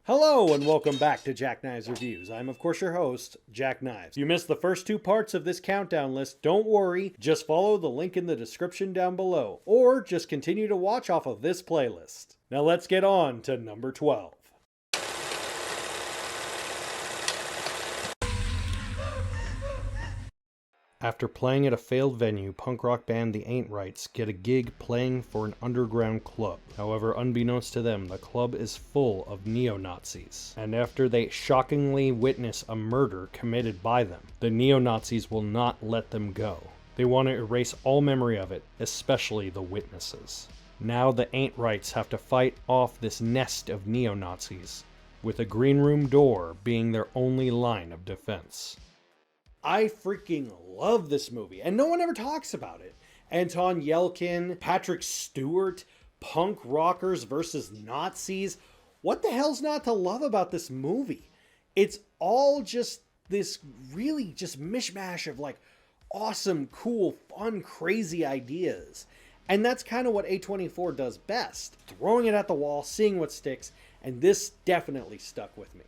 Hello and welcome back to Jackknives Reviews. I'm of course your host, Jackknives. If you missed the first two parts of this countdown list, don't worry, just follow the link in the description down below, or just continue to watch off of this playlist. Now let's get on to number 12. After playing at a failed venue, punk rock band The Ain't Rights get a gig playing for an underground club. However, unbeknownst to them, the club is full of neo-Nazis. And after they shockingly witness a murder committed by them, the neo-Nazis will not let them go. They want to erase all memory of it, especially the witnesses. Now the Ain't Rights have to fight off this nest of neo-Nazis, with a green room door being their only line of defense. I freaking love this movie, and no one ever talks about it. Anton Yelchin, Patrick Stewart, punk rockers versus Nazis. What the hell's not to love about this movie? It's all just this really just mishmash of like awesome, cool, fun, crazy ideas. And that's kind of what A24 does best. Throwing it at the wall, seeing what sticks, and this definitely stuck with me.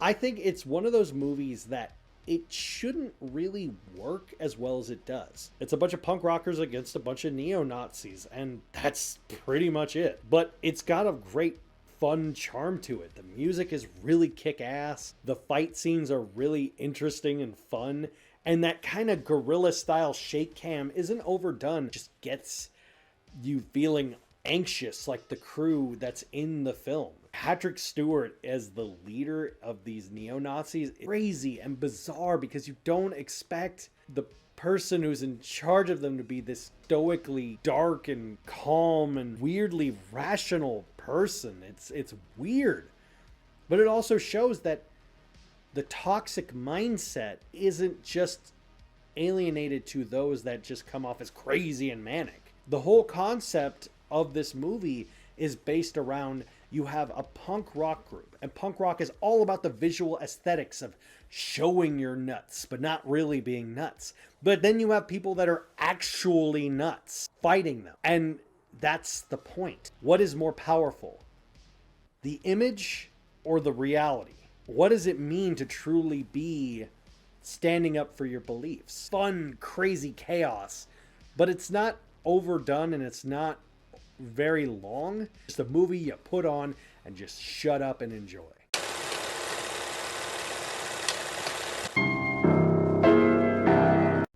I think it's one of those movies that it shouldn't really work as well as it does. It's a bunch of punk rockers against a bunch of neo-Nazis, and that's pretty much it. But it's got a great fun charm to it. The music is really kick-ass. The fight scenes are really interesting and fun. And that kind of guerrilla-style shake cam isn't overdone. It just gets you feeling anxious like the crew that's in the film. Patrick Stewart as the leader of these neo-Nazis is crazy and bizarre because you don't expect the person who's in charge of them to be this stoically dark and calm and weirdly rational person. It's weird. But it also shows that the toxic mindset isn't just alienated to those that just come off as crazy and manic. The whole concept of this movie is based around you have a punk rock group, and punk rock is all about the visual aesthetics of showing your nuts, but not really being nuts. But then you have people that are actually nuts fighting them. And that's the point. What is more powerful? The image or the reality? What does it mean to truly be standing up for your beliefs? Fun, crazy chaos, but it's not overdone and it's not very long. Just a movie you put on and just shut up and enjoy.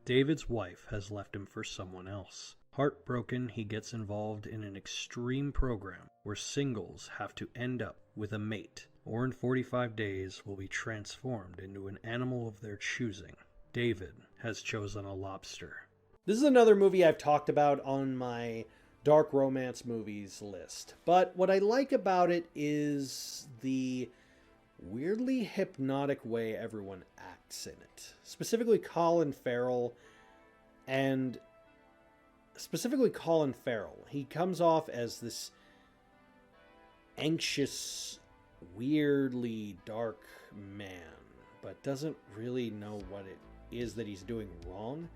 David's wife has left him for someone else. Heartbroken, he gets involved in an extreme program where singles have to end up with a mate, or in 45 days will be transformed into an animal of their choosing. David has chosen a lobster. This is another movie I've talked about on my dark romance movies list. But what I like about it is the weirdly hypnotic way everyone acts in it. Specifically Colin Farrell. And specifically Colin Farrell. He comes off as this anxious, weirdly dark man, but doesn't really know what it is that he's doing wrong.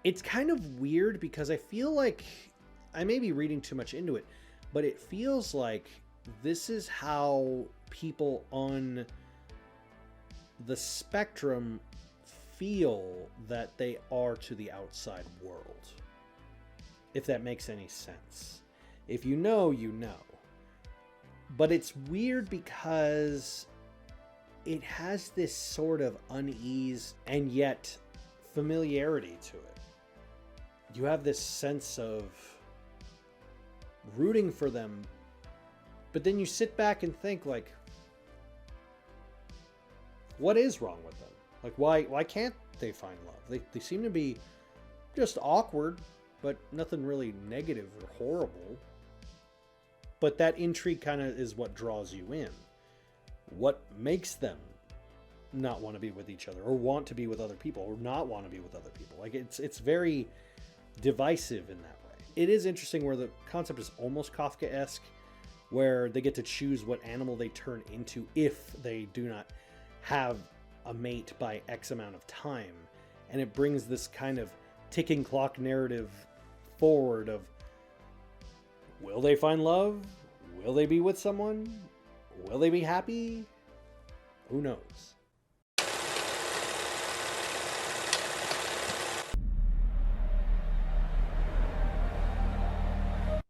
It's kind of weird because I feel like I may be reading too much into it, but it feels like this is how people on the spectrum feel that they are to the outside world. If that makes any sense. If you know, you know. But it's weird because it has this sort of unease and yet familiarity to it. You have this sense of rooting for them, but then you sit back and think like, what is wrong with them? Like, why can't they find love? They seem to be just awkward, but nothing really negative or horrible. But that intrigue kind of is what draws you in. What makes them not want to be with each other, or want to be with other people, or not want to be with other people? Like, it's very divisive in that way. It is interesting where the concept is almost Kafkaesque, where they get to choose what animal they turn into if they do not have a mate by X amount of time. And it brings this kind of ticking clock narrative forward of, will they find love? Will they be with someone? Will they be happy? Who knows?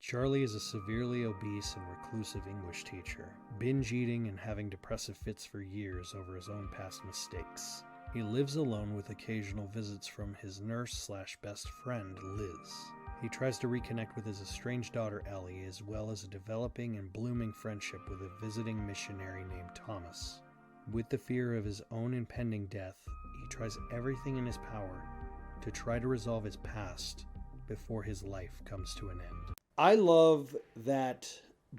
Charlie is a severely obese and reclusive English teacher, binge eating and having depressive fits for years over his own past mistakes. He lives alone with occasional visits from his nurse/best friend, Liz. He tries to reconnect with his estranged daughter, Ellie, as well as a developing and blooming friendship with a visiting missionary named Thomas. With the fear of his own impending death, he tries everything in his power to try to resolve his past before his life comes to an end. I love that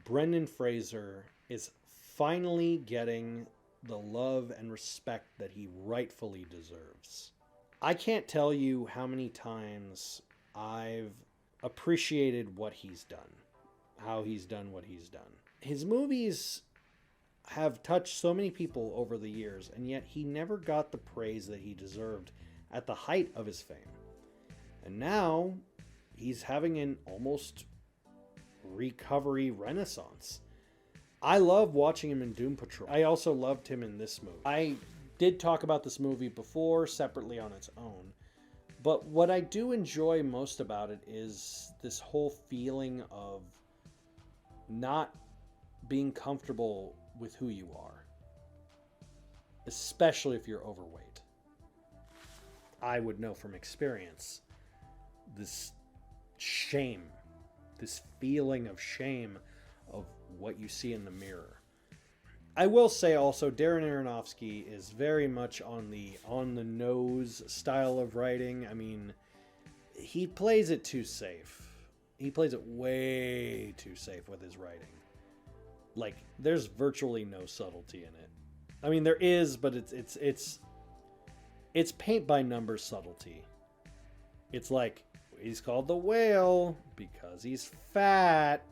Brendan Fraser is finally getting the love and respect that he rightfully deserves. I can't tell you how many times I've appreciated what he's done, how he's done what he's done. His movies have touched so many people over the years, and yet he never got the praise that he deserved at the height of his fame. And now he's having an almost recovery renaissance. I love watching him in Doom Patrol. I also loved him in this movie. I did talk about this movie before separately on its own, but what I do enjoy most about it is this whole feeling of not being comfortable with who you are, especially if you're overweight. I would know from experience this shame, this feeling of shame of what you see in the mirror. I will say also, Darren Aronofsky is very much on the nose style of writing. I mean, he plays it too safe. He plays it way too safe with his writing. Like, there's virtually no subtlety in it. I mean, there is, but it's paint by numbers subtlety. It's like, he's called the whale because he's fat.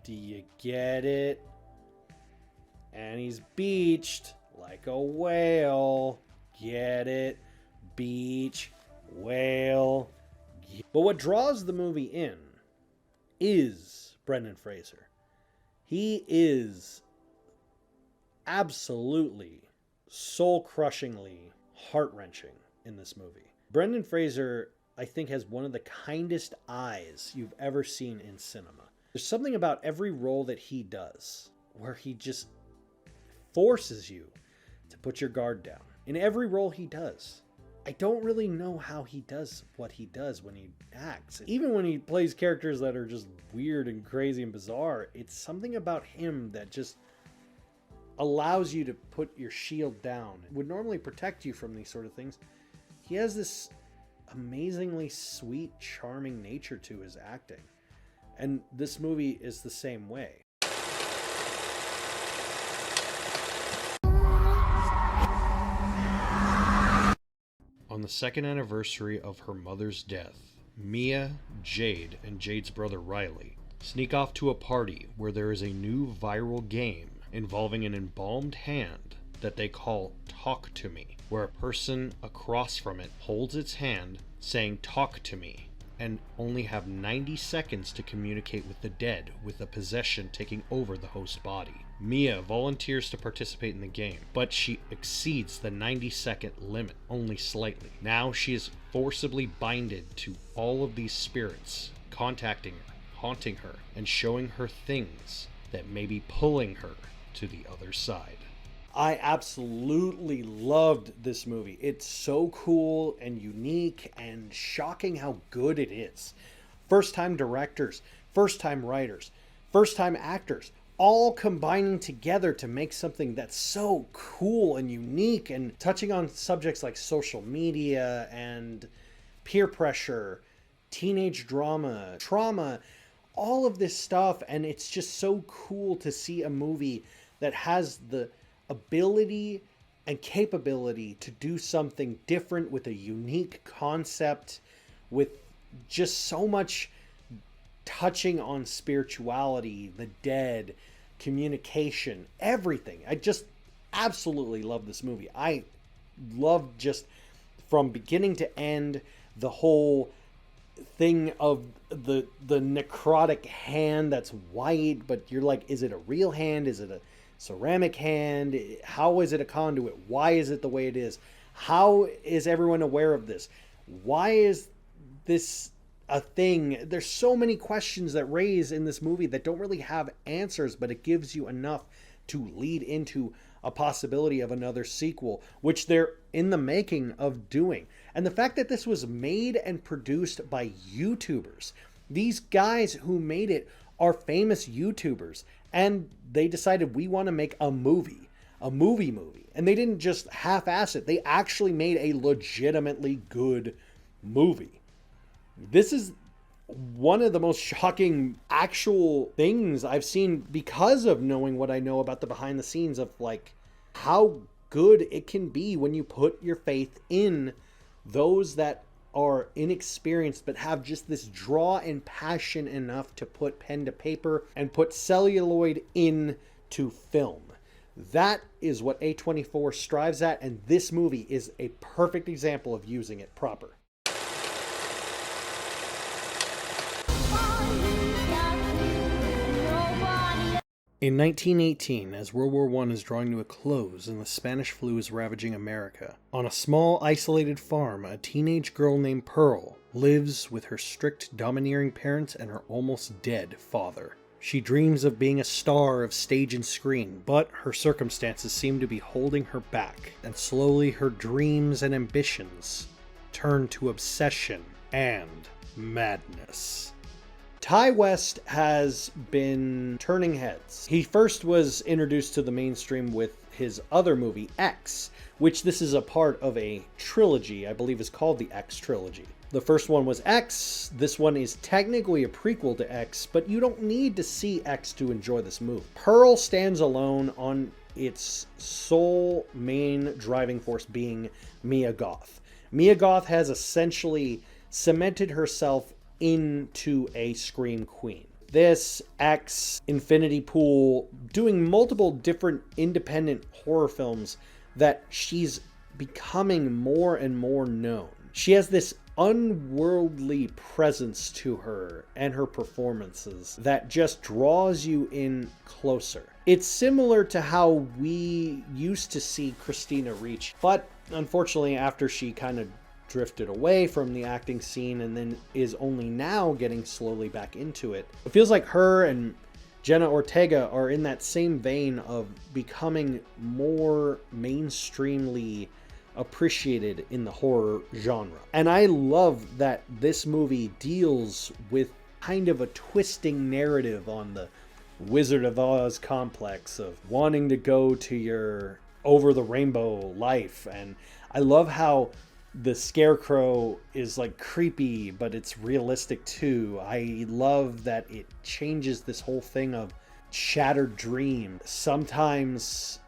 Do you get it? And he's beached like a whale. Get it? Beach, whale. But what draws the movie in is Brendan Fraser. He is absolutely soul-crushingly heart-wrenching in this movie. Brendan Fraser, I think, has one of the kindest eyes you've ever seen in cinema. There's something about every role that he does where he just forces you to put your guard down. In every role he does. I don't really know how he does what he does when he acts. Even when he plays characters that are just weird and crazy and bizarre, it's something about him that just allows you to put your shield down. It would normally protect you from these sort of things. He has this amazingly sweet, charming nature to his acting. And this movie is the same way. On the second anniversary of her mother's death, Mia, Jade, and Jade's brother Riley sneak off to a party where there is a new viral game involving an embalmed hand that they call Talk to Me, where a person across from it holds its hand saying "Talk to me," and only have 90 seconds to communicate with the dead, with a possession taking over the host body. Mia volunteers to participate in the game, but she exceeds the 90-second limit only slightly. Now she is forcibly binded to all of these spirits, contacting her, haunting her, and showing her things that may be pulling her to the other side. I absolutely loved this movie. It's so cool and unique and shocking how good it is. First-time directors, first-time writers, first-time actors, all combining together to make something that's so cool and unique and touching on subjects like social media and peer pressure, teenage drama, trauma, all of this stuff. And it's just so cool to see a movie that has the ability and capability to do something different with a unique concept, with just so much touching on spirituality, the dead, communication, everything. I just absolutely love this movie. I love just from beginning to end the whole thing of the necrotic hand that's white, but you're like, is it a real hand? Is it a ceramic hand? How is it a conduit? Why is it the way it is? How is everyone aware of this? Why is this a thing? There's so many questions that raise in this movie that don't really have answers, but it gives you enough to lead into a possibility of another sequel, which they're in the making of doing. And the fact that this was made and produced by YouTubers, these guys who made it are famous YouTubers, and they decided, we want to make a movie. And they didn't just half-ass it. They actually made a legitimately good movie. This is one of the most shocking actual things I've seen, because of knowing what I know about the behind the scenes of like how good it can be when you put your faith in those that are inexperienced but have just this draw and passion enough to put pen to paper and put celluloid into film. That is what A24 strives at, and this movie is a perfect example of using it proper. In 1918, as World War I is drawing to a close and the Spanish flu is ravaging America, on a small, isolated farm, a teenage girl named Pearl lives with her strict, domineering parents and her almost dead father. She dreams of being a star of stage and screen, but her circumstances seem to be holding her back, and slowly her dreams and ambitions turn to obsession and madness. Ty West has been turning heads. He first was introduced to the mainstream with his other movie, X, which this is a part of a trilogy, I believe is called the X trilogy. The first one was X, this one is technically a prequel to X, but you don't need to see X to enjoy this movie. Pearl stands alone on its sole main driving force being Mia Goth. Mia Goth has essentially cemented herself into a scream queen. This, X, Infinity Pool, doing multiple different independent horror films that she's becoming more and more known. She has this unworldly presence to her and her performances that just draws you in closer. It's similar to how we used to see Christina Ricci, but unfortunately after she kind of drifted away from the acting scene and then is only now getting slowly back into it. It feels like her and Jenna Ortega are in that same vein of becoming more mainstreamly appreciated in the horror genre. And I love that this movie deals with kind of a twisting narrative on the Wizard of Oz complex of wanting to go to your over the rainbow life. And I love how the scarecrow is like creepy, but it's realistic too. I love that it changes this whole thing of shattered dream. Sometimes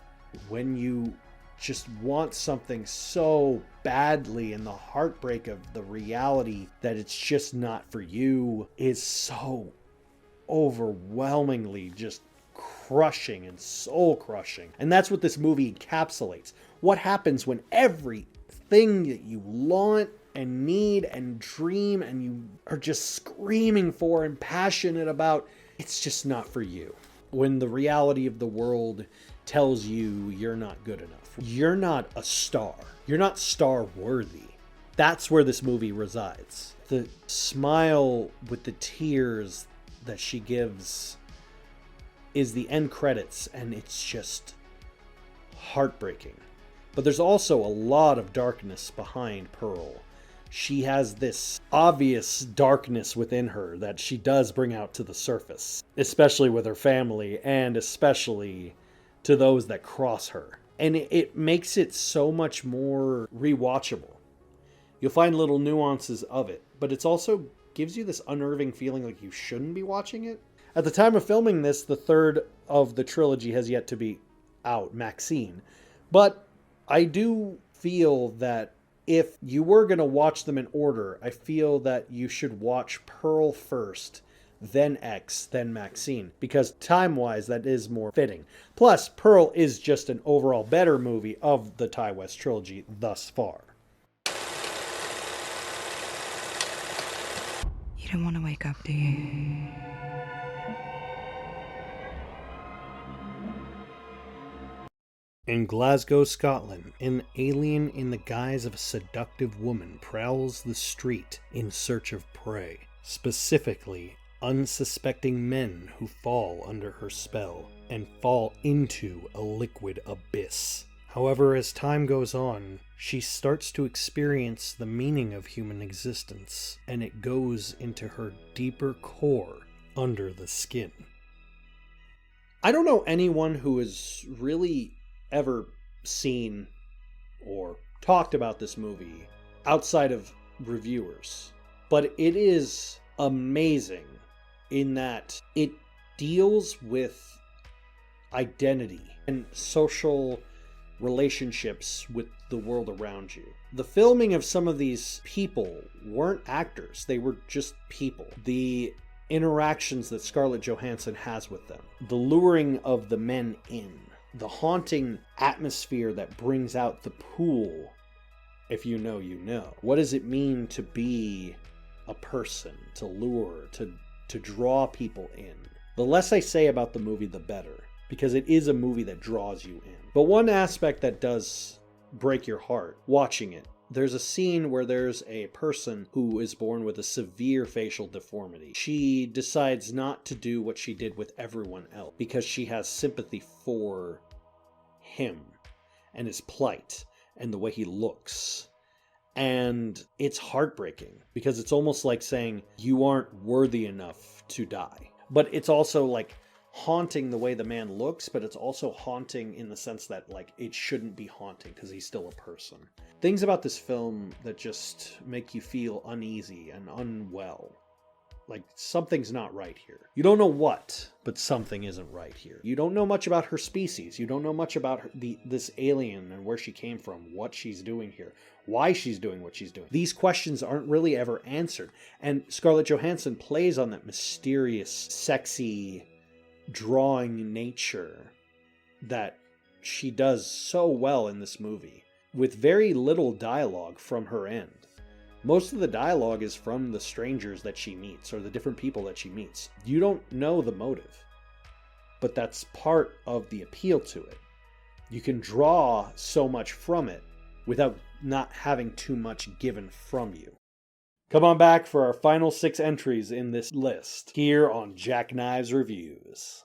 when you just want something so badly and the heartbreak of the reality that it's just not for you is so overwhelmingly just crushing and soul crushing. And that's what this movie encapsulates. What happens when everything that you want and need and dream and you are just screaming for and passionate about, it's just not for you. When the reality of the world tells you you're not good enough. You're not a star. You're not star worthy. That's where this movie resides. The smile with the tears that she gives is the end credits, and it's just heartbreaking. But there's also a lot of darkness behind Pearl. She has this obvious darkness within her that she does bring out to the surface, especially with her family and especially to those that cross her. And it makes it so much more rewatchable. You'll find little nuances of it, but it's also gives you this unnerving feeling like you shouldn't be watching it. At the time of filming this, the third of the trilogy has yet to be out, Maxine. But I do feel that if you were going to watch them in order, I feel that you should watch Pearl first, then X, then Maxine, because time-wise, that is more fitting. Plus, Pearl is just an overall better movie of the Ty West trilogy thus far. You don't want to wake up, do you? In Glasgow, Scotland, an alien in the guise of a seductive woman prowls the street in search of prey, specifically unsuspecting men who fall under her spell and fall into a liquid abyss. However, as time goes on, she starts to experience the meaning of human existence, and it goes into her deeper core under the skin. I don't know anyone who has really ever seen or talked about this movie outside of reviewers, but it is amazing in that it deals with identity and social relationships with the world around you. The filming of some of these people weren't actors, they were just people. The interactions that Scarlett Johansson has with them, the luring of the men in, the haunting atmosphere that brings out the pool. If you know, you know. What does it mean to be a person, to lure, to draw people in? The less I say about the movie, the better, because it is a movie that draws you in. But one aspect that does break your heart watching it, there's a scene where there's a person who is born with a severe facial deformity. She decides not to do what she did with everyone else because she has sympathy for him and his plight and the way he looks. And it's heartbreaking because it's almost like saying you aren't worthy enough to die. But it's also like haunting the way the man looks, but it's also haunting in the sense that like it shouldn't be haunting because he's still a person. Things about this film that just make you feel uneasy and unwell. Like something's not right here. You don't know what, but something isn't right here. You don't know much about her species. You don't know much about this alien and where she came from, what she's doing here, why she's doing what she's doing. These questions aren't really ever answered. And Scarlett Johansson plays on that mysterious, sexy, drawing nature that she does so well in this movie, with very little dialogue from her end. Most of the dialogue is from the strangers that she meets, or the different people that she meets. You don't know the motive, but that's part of the appeal to it. You can draw so much from it without not having too much given from you. Come on back for our final 6 entries in this list, here on Jackknives Reviews.